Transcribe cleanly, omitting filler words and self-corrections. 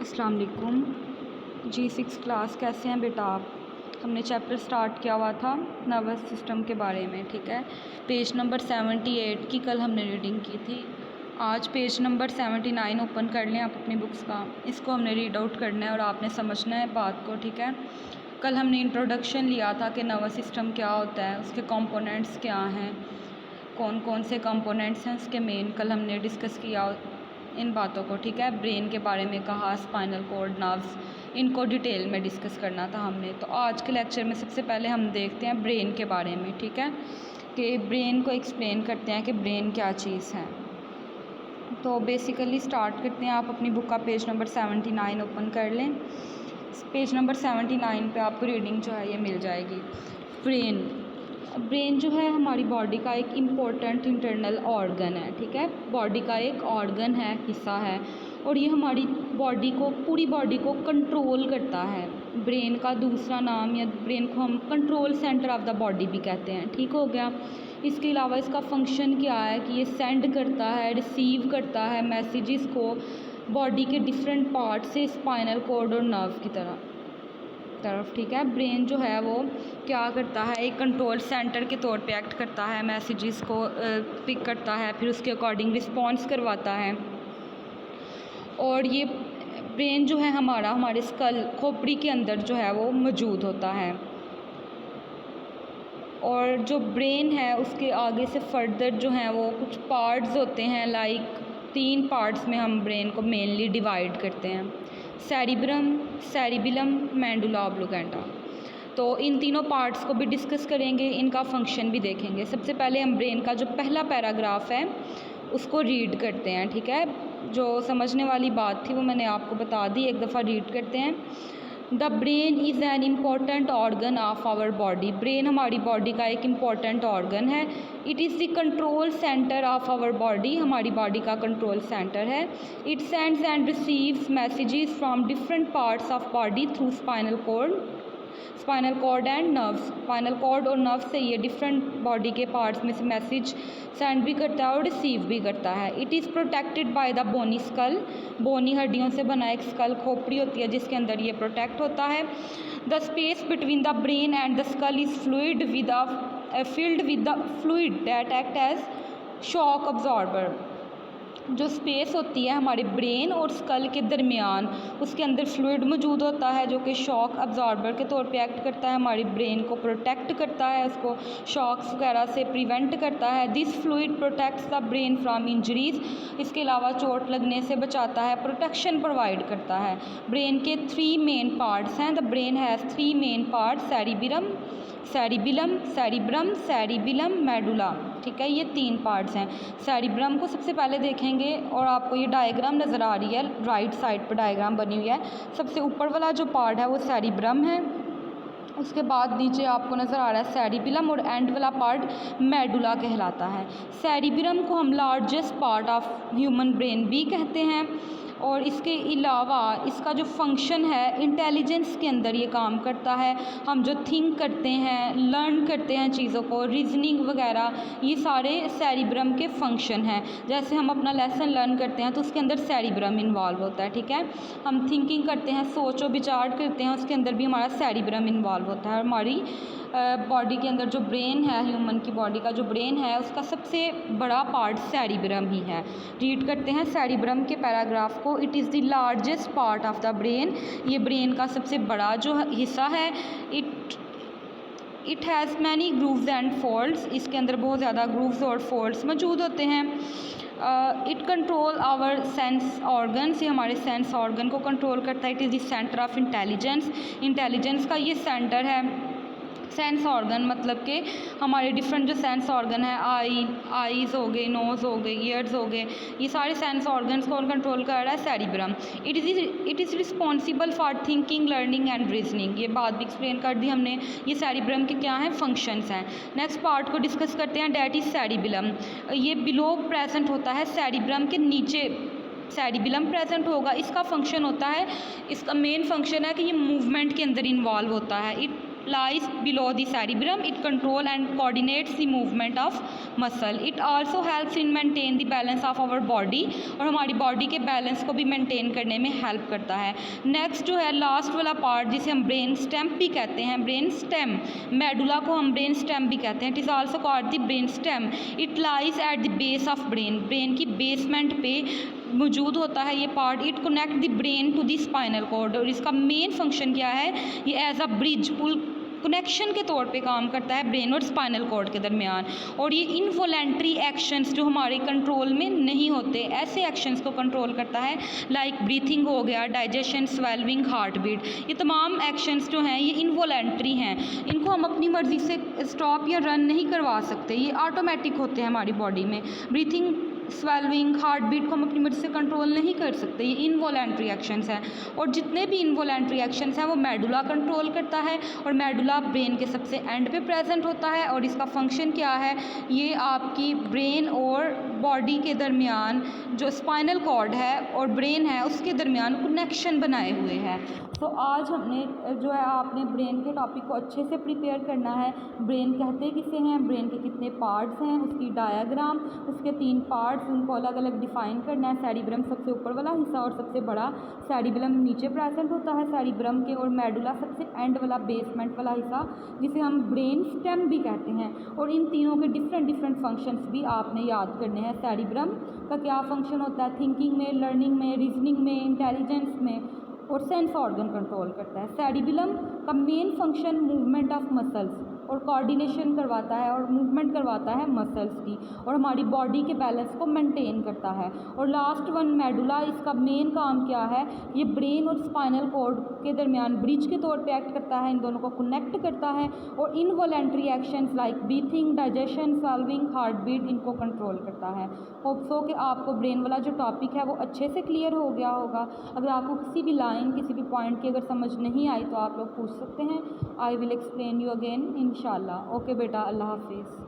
अस्सलाम वालेकुम जी। 6 क्लास कैसे हैं बेटा आप। हमने चैप्टर स्टार्ट किया हुआ था नर्वस सिस्टम के बारे में, ठीक है। पेज नंबर 78 की कल हमने रीडिंग की थी। आज पेज नंबर 79 ओपन कर लें आप अपनी बुक्स का। इसको हमने रीड आउट करना है और आपने समझना है बात को, ठीक है। कल हमने इंट्रोडक्शन लिया था कि नर्वस सिस्टम क्या होता है, उसके कंपोनेंट्स क्या हैं, कौन कौन से कंपोनेंट्स हैं उसके मेन। कल हमने डिस्कस किया इन बातों को, ठीक है। ब्रेन के बारे में कहा, स्पाइनल कॉर्ड, नर्व्स, इनको डिटेल में डिस्कस करना था हमने। तो आज के लेक्चर में सबसे पहले हम देखते हैं ब्रेन के बारे में, ठीक है, कि ब्रेन को एक्सप्लेन करते हैं कि ब्रेन क्या चीज़ है। तो बेसिकली स्टार्ट करते हैं। आप अपनी बुक का पेज नंबर 79 ओपन कर लें। पेज नंबर 79 पे आपको रीडिंग जो है ये मिल जाएगी। ब्रेन जो है हमारी बॉडी का एक इम्पोर्टेंट इंटरनल ऑर्गन है, ठीक है। बॉडी का एक ऑर्गन है, हिस्सा है, और ये हमारी बॉडी को, पूरी बॉडी को कंट्रोल करता है। ब्रेन का दूसरा नाम, या ब्रेन को हम control centre of the body भी कहते हैं, ठीक हो गया। इसके अलावा इसका फंक्शन क्या है कि ये सेंड करता है, रिसीव करता है मैसेजेस को बॉडी के डिफरेंट पार्ट से, स्पाइनल कॉर्ड और नर्व की तरफ, ठीक है। ब्रेन जो है वो क्या करता है, एक कंट्रोल सेंटर के तौर पे एक्ट करता है, मैसेजेस को पिक करता है, फिर उसके अकॉर्डिंग रिस्पॉन्स करवाता है। और ये ब्रेन जो है हमारे स्कल, खोपड़ी के अंदर जो है वो मौजूद होता है। और जो ब्रेन है उसके आगे से फर्दर जो है वो कुछ पार्ट्स होते हैं, लाइक 3 पार्ट्स में हम ब्रेन को मेनली डिवाइड करते हैं, सेरिबिलम, मेडुला ऑब्लिंगुएटा। तो इन तीनों पार्ट्स को भी डिस्कस करेंगे, इनका फंक्शन भी देखेंगे। सबसे पहले हम ब्रेन का जो पहला पैराग्राफ है उसको रीड करते हैं, ठीक है। जो समझने वाली बात थी वो मैंने आपको बता दी, एक दफ़ा रीड करते हैं। The brain is an important organ of our body. Brain हमारी बॉडी का एक इम्पॉर्टेंट ऑर्गन है। It is the control centre of our body, हमारी बॉडी का कंट्रोल सेंटर है। It sends and receives messages from different parts of body through spinal cord and nerves. Spinal cord और nerve से ये different body के parts में से message send भी करता है और रिसीव भी करता है। It is protected by the bony skull. Bony हड्डियों से बना एक स्कल, खोपड़ी होती है जिसके अंदर ये प्रोटेक्ट होता है। The space between the brain and the skull is filled with the fluid that act as shock absorber। जो स्पेस होती है हमारे ब्रेन और स्कल के दरमियान, उसके अंदर फ्लूइड मौजूद होता है जो कि शॉक अब्जॉर्बर के तौर पे एक्ट करता है, हमारी ब्रेन को प्रोटेक्ट करता है, उसको शॉक्स वगैरह से प्रिवेंट करता है। This fluid protects the brain from injuries. इसके अलावा चोट लगने से बचाता है, प्रोटेक्शन प्रोवाइड करता है। ब्रेन के 3 मेन पार्ट्स हैं। The brain has 3 main parts, cerebellum, medulla, ठीक है। ये 3 पार्ट्स हैं। सेरिब्रम को सबसे पहले देखेंगे और आपको ये डायग्राम नज़र आ रही है, राइट साइड पर डायग्राम बनी हुई है। सबसे ऊपर वाला जो पार्ट है वो सेरिब्रम है, उसके बाद नीचे आपको नज़र आ रहा है सेरिबिलम, और एंड वाला पार्ट मेडुला कहलाता है। सेरिब्रम को हम largest part of human brain भी कहते हैं, और इसके अलावा इसका जो फंक्शन है इंटेलिजेंस के अंदर ये काम करता है। हम जो थिंक करते हैं, लर्न करते हैं चीज़ों को, रीजनिंग वगैरह, ये सारे सेरिब्रम के फंक्शन हैं। जैसे हम अपना लेसन लर्न करते हैं तो उसके अंदर सेरिब्रम इन्वॉल्व होता है, ठीक है। हम थिंकिंग करते हैं, सोचो विचार करते हैं, उसके अंदर भी हमारा सेरिब्रम इन्वॉल्व होता है। हमारी बॉडी के अंदर जो ब्रेन है, ह्यूमन की बॉडी का जो ब्रेन है उसका सबसे बड़ा पार्ट सेरिब्रम ही है। रीड करते हैं सेरिब्रम के पैराग्राफ को। It is the largest part of the brain. ये ब्रेन का सबसे बड़ा जो हिस्सा है। It has many grooves and folds. इसके अंदर बहुत ज़्यादा ग्रूव्स और फोल्ड्स मौजूद होते हैं। It control our sense organs. ये हमारे सेंस ऑर्गन को कंट्रोल करता है। It is the centre of intelligence का ये सेंटर है। सेंस ऑर्गन मतलब कि हमारे डिफरेंट जो सेंस ऑर्गन है, आईज़ हो गए, नोज़ हो गए, ईयर्स हो गए, ये सारे सेंस ऑर्गन्स को कंट्रोल कर रहा है cerebrum. It is responsible for thinking, learning and reasoning. ये बात भी एक्सप्लेन कर दी हमने। ये सेरिब्रम के क्या हैं, फंक्शंस हैं। नेक्स्ट पार्ट को डिस्कस करते हैं, डैट इज़ सेरिबिलम। ये बिलो प्रेजेंट होता है, सेरिब्रम के नीचे सेरिबिलम प्रेजेंट होगा। इसका फंक्शन होता है, इसका मेन फंक्शन है कि ये मूवमेंट के अंदर इन्वॉल्व होता है। lies below the cerebrum. It control and coordinates the movement of muscle. It also helps in maintain the balance of our body, और हमारी बॉडी के बैलेंस को भी मेंटेन करने में हेल्प करता है। नेक्स्ट जो है लास्ट वाला पार्ट जिसे हम ब्रेन स्टेम भी कहते हैं, ब्रेन स्टेम, मेडुला को हम ब्रेन स्टेम भी कहते हैं। It is also called the brain stem. It lies at the base of brain, brain की बेसमेंट पे मौजूद होता है ये part. It connect the brain to the spinal cord, और इसका मेन फंक्शन क्या है, ये एज अ ब्रिज, पुल कनेक्शन के तौर पे काम करता है ब्रेन और स्पाइनल कॉर्ड के दरमियान। और ये इनवॉलेंट्री एक्शंस जो हमारे कंट्रोल में नहीं होते, ऐसे एक्शंस को कंट्रोल करता है, लाइक ब्रीथिंग हो गया, डाइजेशन, स्वेलविंग, हार्ट बीट। ये तमाम एक्शंस जो हैं ये इनवॉलेंट्री हैं, इनको हम अपनी मर्ज़ी से स्टॉप या रन नहीं करवा सकते, ये ऑटोमेटिक होते हैं हमारी बॉडी में। ब्रीथिंग, स्वेलविंग, हार्ट बीट को हम अपनी मर्ज़ी से कंट्रोल नहीं कर सकते, ये इनवॉलेंट्री एक्शंस हैं। और जितने भी इनवॉलेंट्री एक्शंस हैं वो मेडुला कंट्रोल करता है, और मेडुला ब्रेन के सबसे एंड पे प्रेजेंट होता है। और इसका फंक्शन क्या है, ये आपकी ब्रेन और बॉडी के दरमियान जो स्पाइनल कॉर्ड है और ब्रेन है उसके दरमियान कनेक्शन बनाए हुए हैं। तो आज हमने जो है आपने ब्रेन के टॉपिक को अच्छे से प्रिपेयर करना है। ब्रेन कहते किसे हैं, ब्रेन के कितने पार्ट्स हैं, उसकी डायग्राम, उसके 3 पार्ट्स, उनको अलग अलग डिफ़ाइन करना है। सेरिब्रम सबसे ऊपर वाला हिस्सा और सबसे बड़ा सेरिब्रम नीचे प्रेजेंट होता है सेरिब्रम के, और मेडुला सबसे एंड वाला बेसमेंट वाला हिस्सा जिसे हम ब्रेन स्टेम भी कहते हैं। और इन तीनों के डिफरेंट फंक्शंस भी आपने याद करने हैं। सेरिब्रम का क्या फंक्शन होता है, थिंकिंग में, लर्निंग में, रीजनिंग में, इंटेलिजेंस में, और सेंस ऑर्गन कंट्रोल करता है। सेरिबेलम का main function movement of muscles और कोऑर्डिनेशन करवाता है और मूवमेंट करवाता है मसल्स की, और हमारी बॉडी के बैलेंस को मेंटेन करता है। और लास्ट वन मेडुला, इसका मेन काम क्या है, ये ब्रेन और स्पाइनल कॉर्ड के दरमियान ब्रिज के तौर पे एक्ट करता है, इन दोनों को कनेक्ट करता है, और involuntary actions like breathing, digestion, solving, heart beat, इनको कंट्रोल करता है। होप सो कि आपको ब्रेन वाला जो टॉपिक है वो अच्छे से क्लियर हो गया होगा। अगर आपको किसी भी लाइन, किसी भी पॉइंट की अगर समझ नहीं आई तो आप लोग पूछ सकते हैं। I will explain you again इंशाल्लाह। ओके बेटा, अल्लाह हाफिज़।